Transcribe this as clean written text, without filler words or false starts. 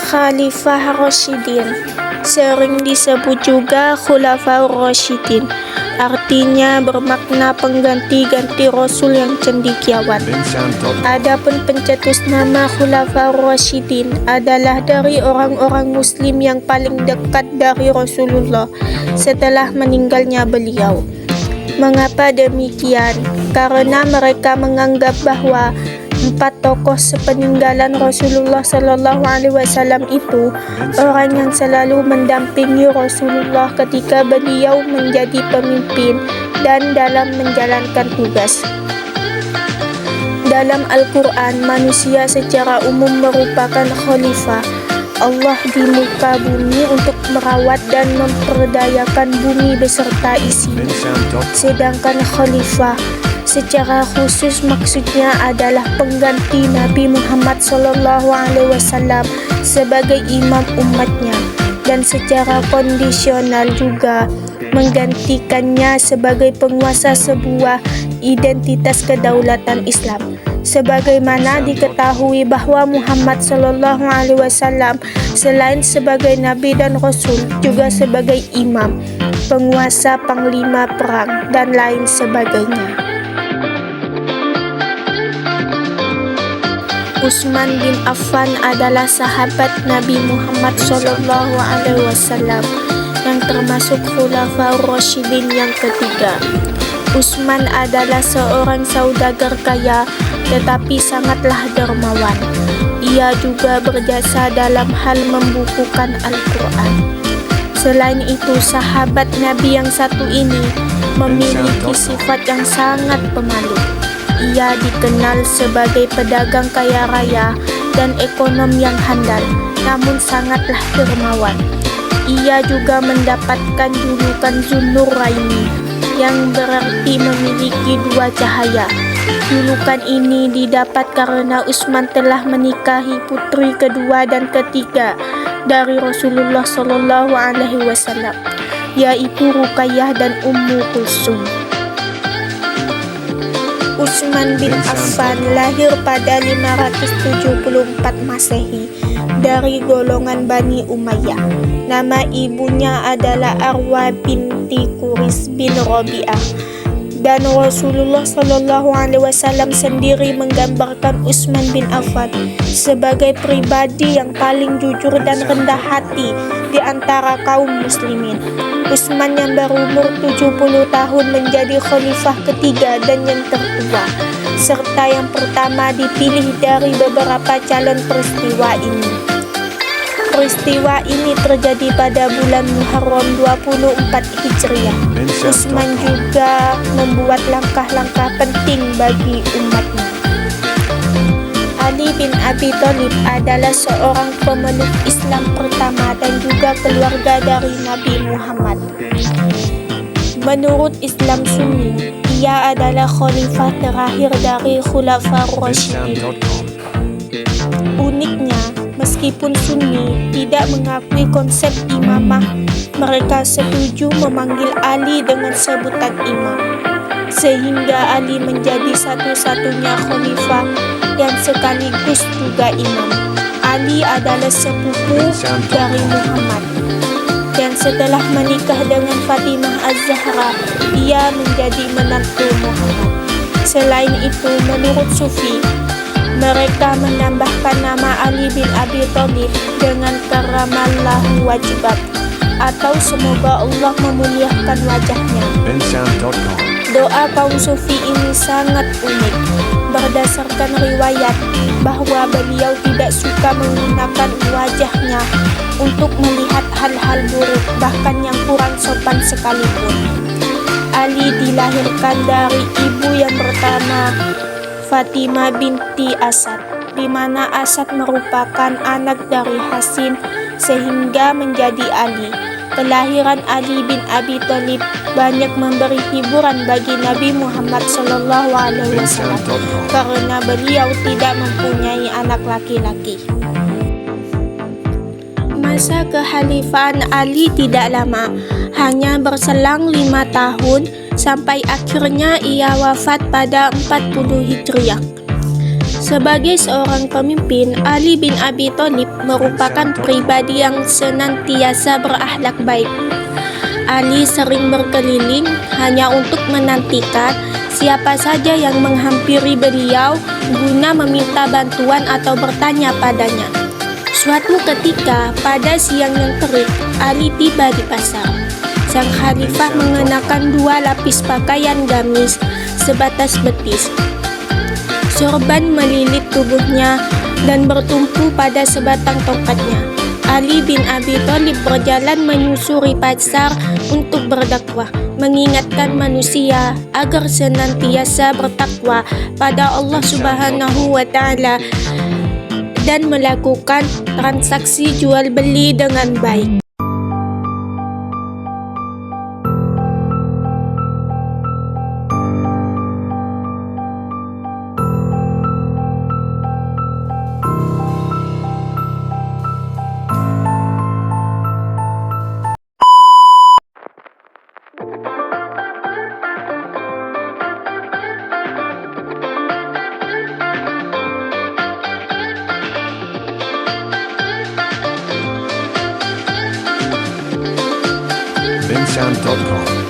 Khalifah Rasyidin sering disebut juga Khulafaur Rasyidin, artinya bermakna pengganti-ganti Rasul yang cendekiawan. Adapun pencetus nama Khulafaur Rasyidin adalah dari orang-orang Muslim yang paling dekat dari Rasulullah setelah meninggalnya beliau. Mengapa demikian? Karena mereka menganggap bahwa 4 tokoh sepeninggalan Rasulullah SAW itu orang yang selalu mendampingi Rasulullah ketika beliau menjadi pemimpin dan dalam menjalankan tugas. Dalam Al-Quran, manusia secara umum merupakan khalifah Allah di muka bumi untuk merawat dan memperdayakan bumi beserta isinya. Sedangkan khalifah secara khusus maksudnya adalah pengganti Nabi Muhammad SAW sebagai imam umatnya, dan secara kondisional juga menggantikannya sebagai penguasa sebuah identitas kedaulatan Islam. Sebagaimana diketahui bahwa Muhammad SAW selain sebagai Nabi dan Rasul juga sebagai imam, penguasa, panglima perang, dan lain sebagainya. Utsman bin Affan adalah sahabat Nabi Muhammad SAW yang termasuk Khulafaur Rasyidin yang ketiga. Utsman adalah seorang saudagar kaya tetapi sangatlah dermawan. Ia juga berjasa dalam hal membukukan Al-Quran. Selain itu, sahabat Nabi yang satu ini memiliki sifat yang sangat pemalu. Ia dikenal sebagai pedagang kaya raya dan ekonom yang handal, namun sangatlah dermawan. Ia juga mendapatkan julukan Dzun-Nuraini, yang berarti memiliki 2 cahaya. Julukan ini didapat karena Utsman telah menikahi putri kedua dan ketiga dari Rasulullah SAW, yaitu Ruqayyah dan Ummu Kulsum. Utsman bin Affan lahir pada 574 Masehi dari golongan Bani Umayyah. Nama ibunya adalah Arwa binti Quris bin Rabi'ah. Dan Rasulullah SAW sendiri menggambarkan Utsman bin Affan sebagai pribadi yang paling jujur dan rendah hati di antara kaum muslimin. Utsman yang berumur 70 tahun menjadi khalifah ketiga dan yang tertua, serta yang pertama dipilih dari beberapa calon peristiwa ini. Peristiwa ini terjadi pada bulan Muharram 24 Hijriah. Utsman juga membuat langkah-langkah penting bagi umatnya. Ali bin Abi Thalib adalah seorang pemeluk Islam pertama dan juga keluarga dari Nabi Muhammad. Menurut Islam Sunni, ia adalah khalifah terakhir dari Khulafaur Rasyidin. Uniknya, meskipun Sunni tidak mengakui konsep imamah, mereka setuju memanggil Ali dengan sebutan imam, sehingga Ali menjadi satu-satunya khalifah yang sekaligus juga imam. Ali adalah sepupu dari Muhammad, dan setelah menikah dengan Fatimah Az-Zahra, ia menjadi menantu Muhammad. Selain itu, menurut Sufi, mereka menambahkan nama Ali bin Abi Thalib dengan karamallahu wajhah, atau semoga Allah memuliakan wajahnya. Doa kaum Sufi ini sangat unik. Berdasarkan riwayat bahwa beliau tidak suka menggunakan wajahnya untuk melihat hal-hal buruk, bahkan yang kurang sopan sekalipun. Ali dilahirkan dari ibu yang bernama Fatimah binti Asad, di mana Asad merupakan anak dari Hasim sehingga menjadi Ali. Kelahiran Ali bin Abi Thalib banyak memberi hiburan bagi Nabi Muhammad SAW karena beliau tidak mempunyai anak laki-laki. Masa kekhalifahan Ali tidak lama, hanya berselang 5 tahun sampai akhirnya ia wafat pada 40 Hijriah. Sebagai seorang pemimpin, Ali bin Abi Thalib merupakan pribadi yang senantiasa berakhlak baik. Ali sering berkeliling hanya untuk menantikan siapa saja yang menghampiri beliau guna meminta bantuan atau bertanya padanya. Suatu ketika, pada siang yang terik, Ali tiba di pasar. Sang khalifah mengenakan 2 lapis pakaian gamis sebatas betis. Sorban melilit tubuhnya dan bertumpu pada sebatang tongkatnya. Ali bin Abi Thalib berjalan menyusuri pasar untuk berdakwah, mengingatkan manusia agar senantiasa bertakwa pada Allah Subhanahu wa Ta'ala dan melakukan transaksi jual beli dengan baik. Bensound.com